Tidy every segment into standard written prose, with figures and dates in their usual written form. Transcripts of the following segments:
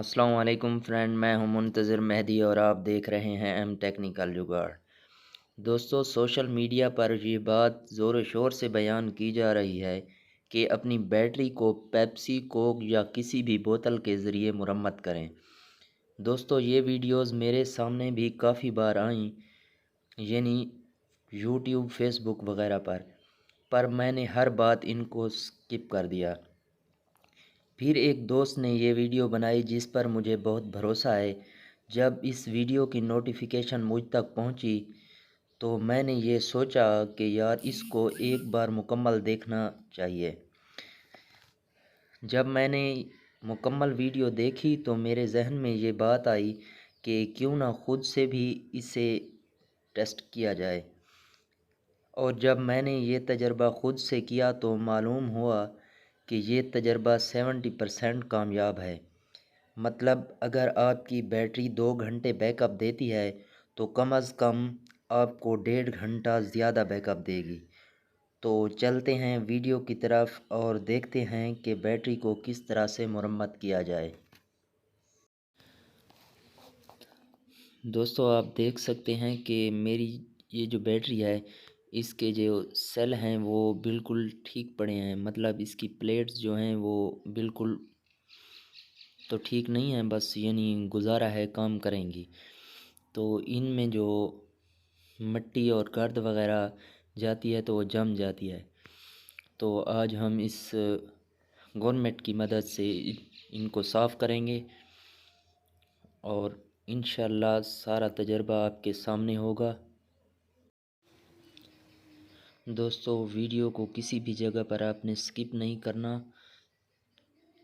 अस्सलाम वालेकुम फ्रेंड, मैं हूं मुंतज़िर मेहदी और आप देख रहे हैं एम टेक्निकल जुगाड़। दोस्तों, सोशल मीडिया पर ये बात ज़ोर शोर से बयान की जा रही है कि अपनी बैटरी को पेप्सी, कोक या किसी भी बोतल के ज़रिए मुरम्मत करें। दोस्तों, ये वीडियोस मेरे सामने भी काफ़ी बार आईं, यानी यूट्यूब, फेसबुक वगैरह पर मैंने हर बात इनको स्किप कर दिया। फिर एक दोस्त ने ये वीडियो बनाई जिस पर मुझे बहुत भरोसा है। जब इस वीडियो की नोटिफिकेशन मुझ तक पहुंची तो मैंने ये सोचा कि यार इसको एक बार मुकम्मल देखना चाहिए। जब मैंने मुकम्मल वीडियो देखी तो मेरे जहन में ये बात आई कि क्यों ना ख़ुद से भी इसे टेस्ट किया जाए। और जब मैंने ये तजर्बा ख़ुद से किया तो मालूम हुआ कि ये तजर्बा 70% कामयाब है। मतलब अगर आपकी बैटरी 2 घंटे बैकअप देती है तो कम अज़ कम आपको 1.5 घंटा ज़्यादा बैकअप देगी। तो चलते हैं वीडियो की तरफ और देखते हैं कि बैटरी को किस तरह से मुरम्मत किया जाए। दोस्तों, आप देख सकते हैं कि मेरी ये जो बैटरी है, इसके जो सेल हैं वो बिल्कुल ठीक पड़े हैं। मतलब इसकी प्लेट्स जो हैं वो बिल्कुल तो ठीक नहीं है, बस यानी गुजारा है, काम करेंगी। तो इनमें जो मिट्टी और गर्द वगैरह जाती है तो वो जम जाती है। तो आज हम इस गवर्नमेंट की मदद से इनको साफ़ करेंगे और इंशाल्लाह सारा तजर्बा आपके सामने होगा। दोस्तों, वीडियो को किसी भी जगह पर आपने स्किप नहीं करना,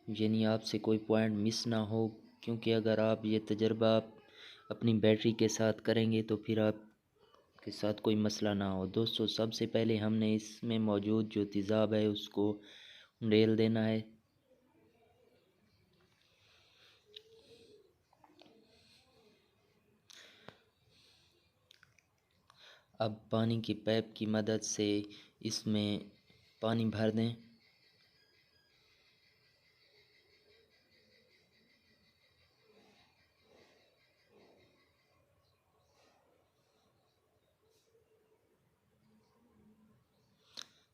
यानी आपसे कोई पॉइंट मिस ना हो, क्योंकि अगर आप ये तजर्बा आप अपनी बैटरी के साथ करेंगे तो फिर आपके साथ कोई मसला ना हो। दोस्तों, सबसे पहले हमने इसमें मौजूद जो तेज़ाब है उसको उंडेल देना है। अब पानी की पाइप की मदद से इसमें पानी भर दें।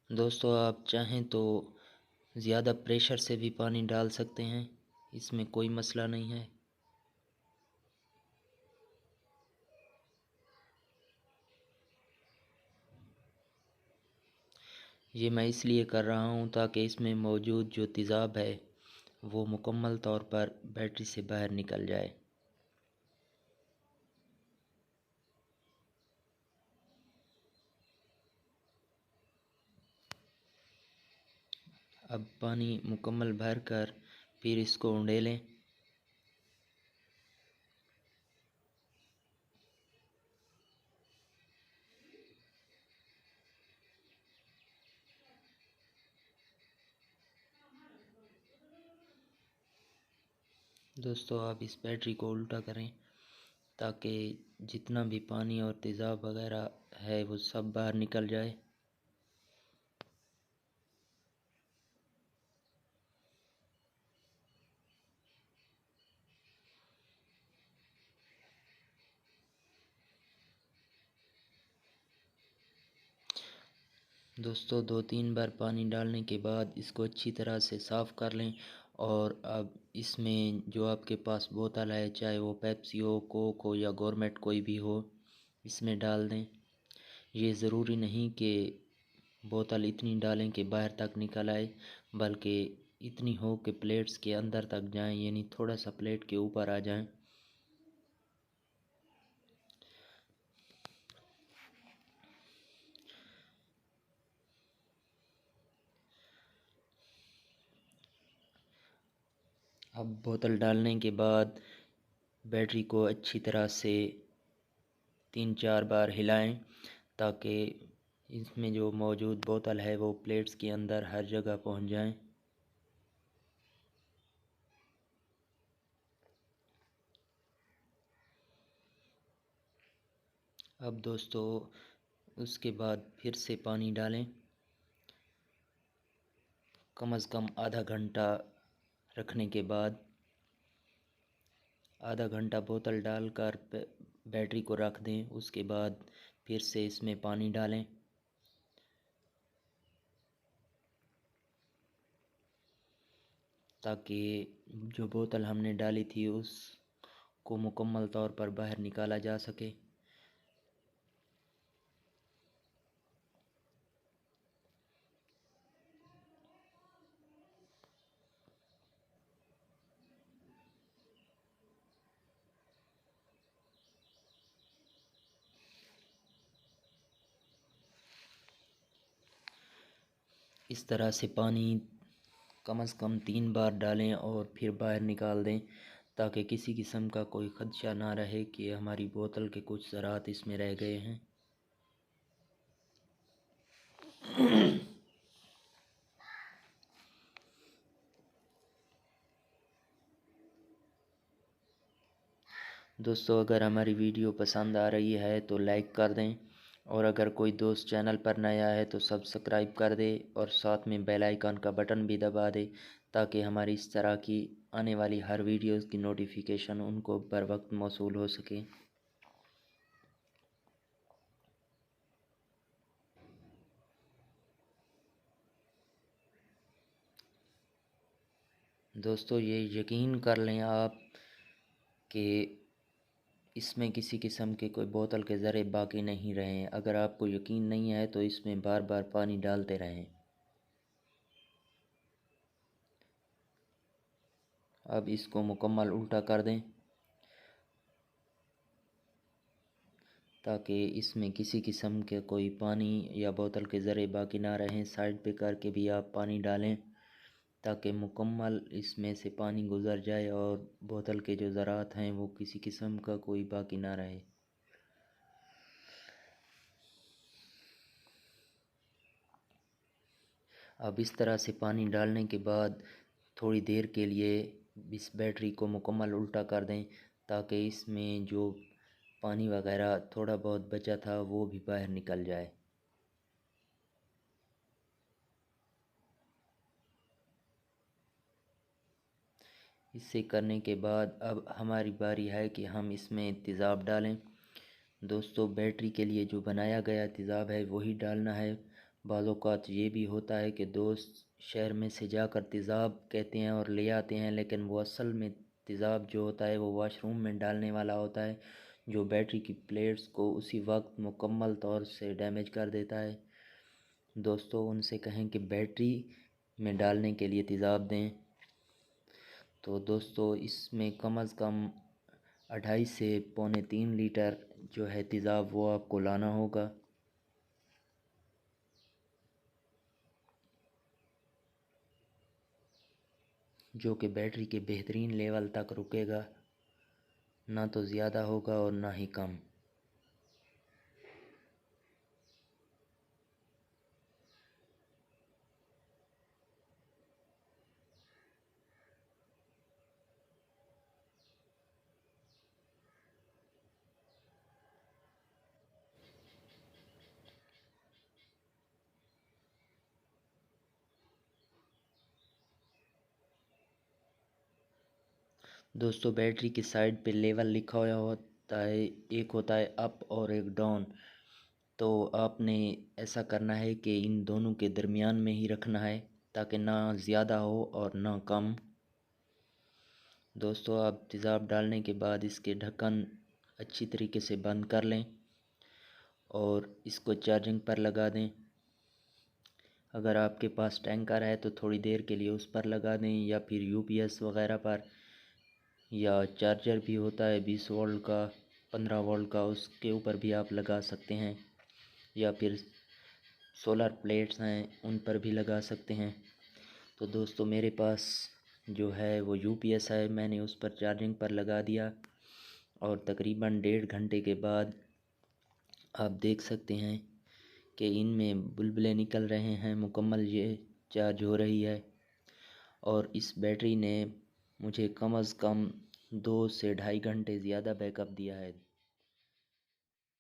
दोस्तों, आप चाहें तो ज़्यादा प्रेशर से भी पानी डाल सकते हैं, इसमें कोई मसला नहीं है। ये मैं इसलिए कर रहा हूँ ताकि इसमें मौजूद जो तेज़ाब है वो मुकम्मल तौर पर बैटरी से बाहर निकल जाए। अब पानी मुकम्मल भर कर फिर इसको उंडेलें। दोस्तों, आप इस बैटरी को उल्टा करें ताकि जितना भी पानी और तेज़ाब वगैरह है वो सब बाहर निकल जाए। दोस्तों, 2-3 बार पानी डालने के बाद इसको अच्छी तरह से साफ़ कर लें। और अब इसमें जो आपके पास बोतल है, चाहे वो पेप्सी हो, कोक हो या गवर्नमेंट कोई भी हो, इसमें डाल दें। ये ज़रूरी नहीं कि बोतल इतनी डालें कि बाहर तक निकल आए, बल्कि इतनी हो कि प्लेट्स के अंदर तक जाएं, यानी थोड़ा सा प्लेट के ऊपर आ जाएं। अब बोतल डालने के बाद बैटरी को अच्छी तरह से 3-4 बार हिलाएं ताकि इसमें जो मौजूद बोतल है वो प्लेट्स के अंदर हर जगह पहुंच जाए। अब दोस्तों, उसके बाद फिर से पानी डालें। कम से कम आधा घंटा रखने के बाद आधा घंटा बोतल डालकर बैटरी को रख दें। उसके बाद फिर से इसमें पानी डालें ताकि जो बोतल हमने डाली थी उसको मुकम्मल तौर पर बाहर निकाला जा सके। इस तरह से पानी कम से कम 3 बार डालें और फिर बाहर निकाल दें ताकि किसी किस्म का कोई खदशा ना रहे कि हमारी बोतल के कुछ ज़रात इसमें रह गए हैं। दोस्तों, अगर हमारी वीडियो पसंद आ रही है तो लाइक कर दें, और अगर कोई दोस्त चैनल पर नया है तो सब्सक्राइब कर दे और साथ में बेल आइकन का बटन भी दबा दे ताकि हमारी इस तरह की आने वाली हर वीडियोस की नोटिफिकेशन उनको बर वक्त मौसूल हो सके। दोस्तों, ये यकीन कर लें आप कि इसमें किसी किस्म के कोई बोतल के ज़रे बाकी नहीं रहे। अगर आपको यकीन नहीं है तो इसमें बार बार पानी डालते रहें। अब इसको मुकम्मल उल्टा कर दें ताकि इसमें किसी किस्म के कोई पानी या बोतल के ज़रे बाकी ना रहें। साइड पे करके भी आप पानी डालें ताकि मुकम्मल इसमें से पानी गुज़र जाए और बोतल के जो ज़रात हैं वो किसी किस्म का कोई बाकी ना रहे। अब इस तरह से पानी डालने के बाद थोड़ी देर के लिए इस बैटरी को मुकम्मल उल्टा कर दें ताकि इसमें जो पानी वगैरह थोड़ा बहुत बचा था वो भी बाहर निकल जाए। इसे करने के बाद अब हमारी बारी है कि हम इसमें तेज़ाब डालें। दोस्तों, बैटरी के लिए जो बनाया गया तेज़ाब है वही डालना है। बाज़ औक़ात ये भी होता है कि दोस्त शहर में से जाकर तेज़ाब कहते हैं और ले आते हैं, लेकिन वो असल में तेज़ाब जो होता है वो वाशरूम में डालने वाला होता है, जो बैटरी की प्लेट्स को उसी वक्त मुकम्मल तौर से डैमेज कर देता है। दोस्तों, उनसे कहें कि बैटरी में डालने के लिए तेज़ाब दें। तो दोस्तों, इसमें कम अज़ कम 2.5 से पौने 3 लीटर जो है तेज़ाब वो आपको लाना होगा, जो कि बैटरी के बेहतरीन लेवल तक रुकेगा, ना तो ज़्यादा होगा और ना ही कम। दोस्तों, बैटरी की साइड पे लेवल लिखा हुआ होता है, एक होता है अप और एक डाउन। तो आपने ऐसा करना है कि इन दोनों के दरमियान में ही रखना है ताकि ना ज़्यादा हो और ना कम। दोस्तों, आप तेज़ाब डालने के बाद इसके ढक्कन अच्छी तरीके से बंद कर लें और इसको चार्जिंग पर लगा दें। अगर आपके पास टैंकर है तो थोड़ी देर के लिए उस पर लगा दें, या फिर यूपीएस वगैरह पर, या चार्जर भी होता है 20 वोल्ट का, 15 वोल्ट का, उसके ऊपर भी आप लगा सकते हैं, या फिर सोलर प्लेट्स हैं उन पर भी लगा सकते हैं। तो दोस्तों, मेरे पास जो है वो यूपीएस है, मैंने उस पर चार्जिंग पर लगा दिया और तकरीबन 1.5 घंटे के बाद आप देख सकते हैं कि इनमें बुलबुले निकल रहे हैं, मुकम्मल ये चार्ज हो रही है। और इस बैटरी ने मुझे कम अज़ कम 2 से ढाई घंटे ज़्यादा बैकअप दिया है।